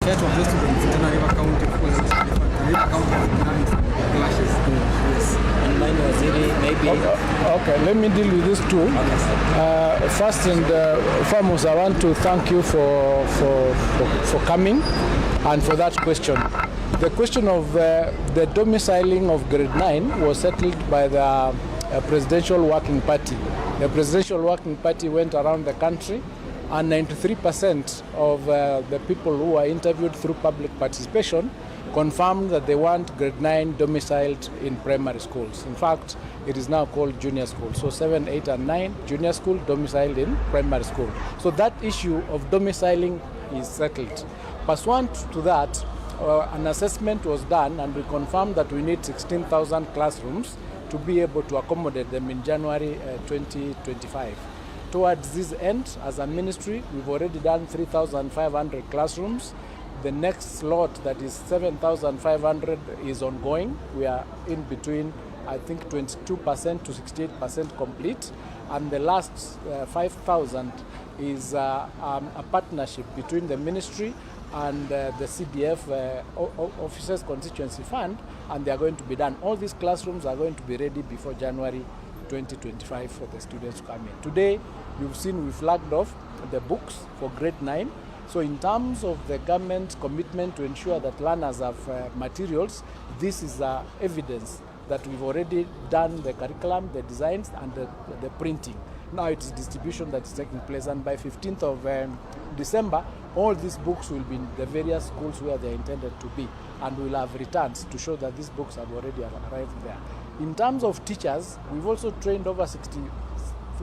state of the students in River County, because it's different. River County has dynamics and clashes. Yes. And mine was really maybe. Okay, let me deal with this too. First and foremost, I want to thank you for coming and for that question. The question of the domiciling of grade 9 was settled by the Presidential Working Party. The Presidential Working Party went around the country, and 93% of the people who were interviewed through public participation confirmed that they want grade 9 domiciled in primary schools. In fact, it is now called junior school. So 7, 8 and 9, junior school domiciled in primary school. So that issue of domiciling is settled. Pursuant to that, an assessment was done, and we confirmed that we need 16,000 classrooms to be able to accommodate them in January 2025. Towards this end, as a ministry, we've already done 3,500 classrooms. The next slot, that is 7,500, is ongoing. We are in between, I think, 22% to 68% complete. And the last 5,000 is a partnership between the ministry and the CDF Officers Constituency Fund, and they are going to be done. All these classrooms are going to be ready before January 2025 for the students to come in. Today, you've seen we flagged off the books for grade 9. So in terms of the government's commitment to ensure that learners have materials, this is evidence that we've already done the curriculum, the designs, and the printing. Now it's distribution that is taking place, and by 15th of December, all these books will be in the various schools where they are intended to be, and we'll have returns to show that these books have already arrived there. In terms of teachers, we've also trained over 60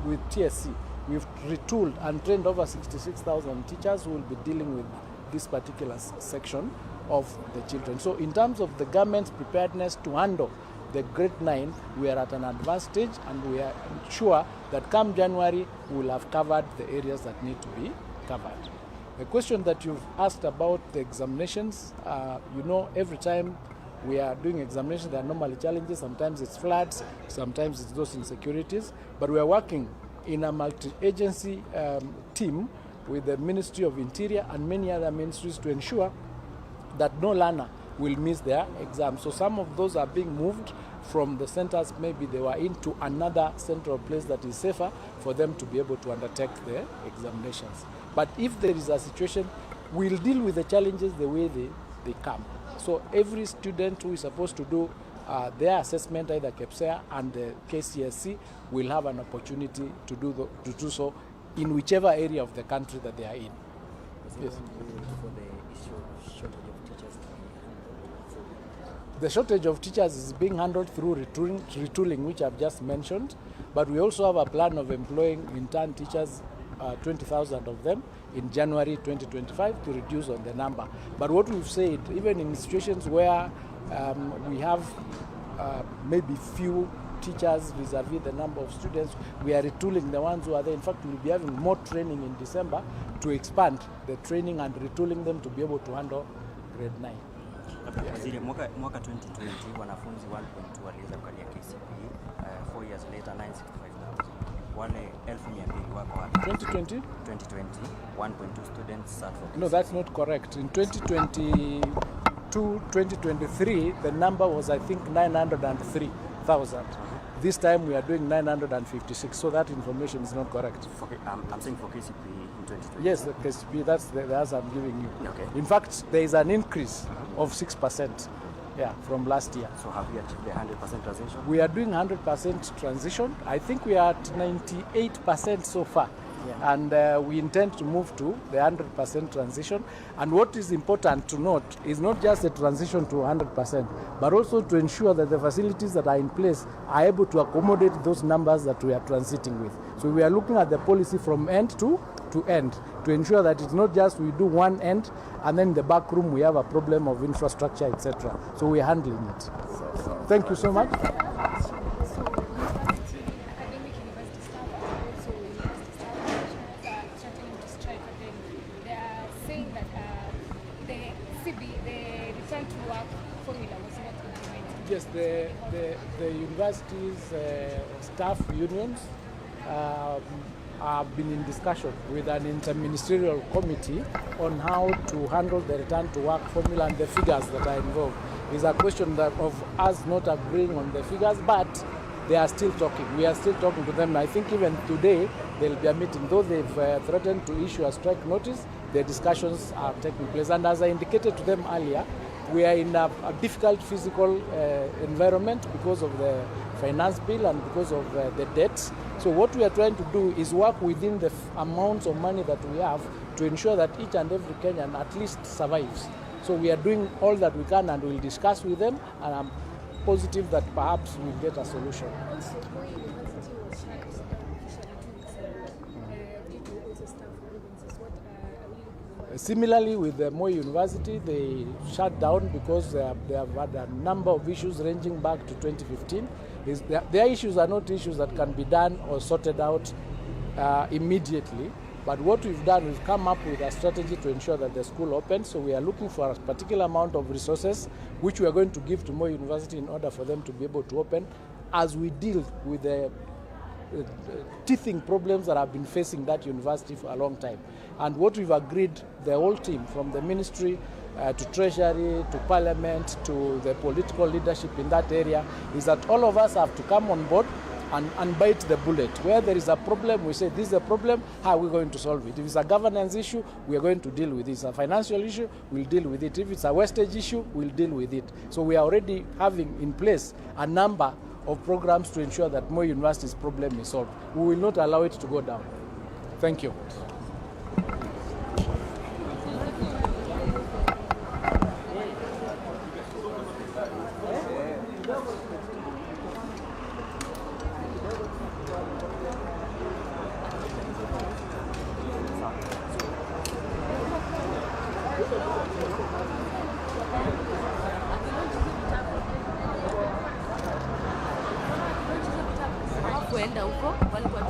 with TSC. We've retooled and trained over 66,000 teachers who will be dealing with this particular section of the children. So in terms of the government's preparedness to handle the grade 9, we are at an advanced stage, and we are sure that come January, we will have covered the areas that need to be covered. The question that you've asked about the examinations, every time we are doing examinations, there are normally challenges. Sometimes it's floods, sometimes it's those insecurities, but we are working in a multi-agency team with the Ministry of Interior and many other ministries to ensure that no learner will miss their exam. So some of those are being moved from the centers maybe they were into another central place that is safer for them to be able to undertake their examinations. But if there is a situation, we'll deal with the challenges the way they come. So every student who is supposed to do their assessment, either KPSEA and the KCSE, will have an opportunity to do so in whichever area of the country that they are in. Yes. For the issue of shortage of teachers, the shortage of teachers is being handled through retooling, which I've just mentioned, but we also have a plan of employing intern teachers, 20,000 of them, in January 2025 to reduce on the number. But what we've said, even in situations where we have maybe few teachers vis-a-vis the number of students, we are retooling the ones who are there. In fact, we'll be having more training in December to expand the training and retooling them to be able to handle grade 9. Waziri, mwaka 2020 wanafunzi 1.2 waliweza kukalia KCPE, 4 years later 965,000. Wale 1,200 wako hapa. 2020, 1.2 students sat for KCPE. No, that's not correct. In 2023, the number was, I think, 903,000. This time we are doing 956, so that information is not correct. Okay, I'm saying for KCPE in 2020. Yes, the KCPE, that's the answer I'm giving you. Okay. In fact, there is an increase of 6%, from last year. So have we achieved the 100% transition? We are doing 100% transition. I think we are at 98% so far. Yeah. And we intend to move to the 100% transition. And what is important to note is not just the transition to 100%, but also to ensure that the facilities that are in place are able to accommodate those numbers that we are transiting with. So we are looking at the policy from end to end to ensure that it's not just we do one end and then in the back room we have a problem of infrastructure, etc. So we are handling it. Thank you so much. Yes, the universities' staff unions have been in discussion with an interministerial committee on how to handle the return to work formula and the figures that are involved. It's a question that of us not agreeing on the figures, but they are still talking. We are still talking to them. I think even today there will be a meeting. Though they've threatened to issue a strike notice, the discussions are taking place. And as I indicated to them earlier, we are in a difficult physical environment because of the finance bill and because of the debt. So what we are trying to do is work within the amounts of money that we have to ensure that each and every Kenyan at least survives. So we are doing all that we can, and we'll discuss with them, and I'm positive that perhaps we'll get a solution. Also, Moi University was shut down officially 2 weeks ago due to also staff grievances. What are we looking at? Similarly, with the Moi University, they shut down because they have had a number of issues ranging back to 2015. Their issues are not issues that can be done or sorted out immediately. But what we've done, we've come up with a strategy to ensure that the school opens. So we are looking for a particular amount of resources, which we are going to give to Moi University in order for them to be able to open as we deal with the teething problems that have been facing that university for a long time. And what we've agreed, the whole team, from the ministry to treasury, to parliament, to the political leadership in that area, is that all of us have to come on board and bite the bullet. Where there is a problem, we say this is a problem, how are we going to solve it? If it's a governance issue, we are going to deal with it. If it's a financial issue, we'll deal with it. If it's a wastage issue, we'll deal with it. So we are already having in place a number of programs to ensure that Moi University's problem is solved. We will not allow it to go down. Thank you. Kuenda huko walikuwa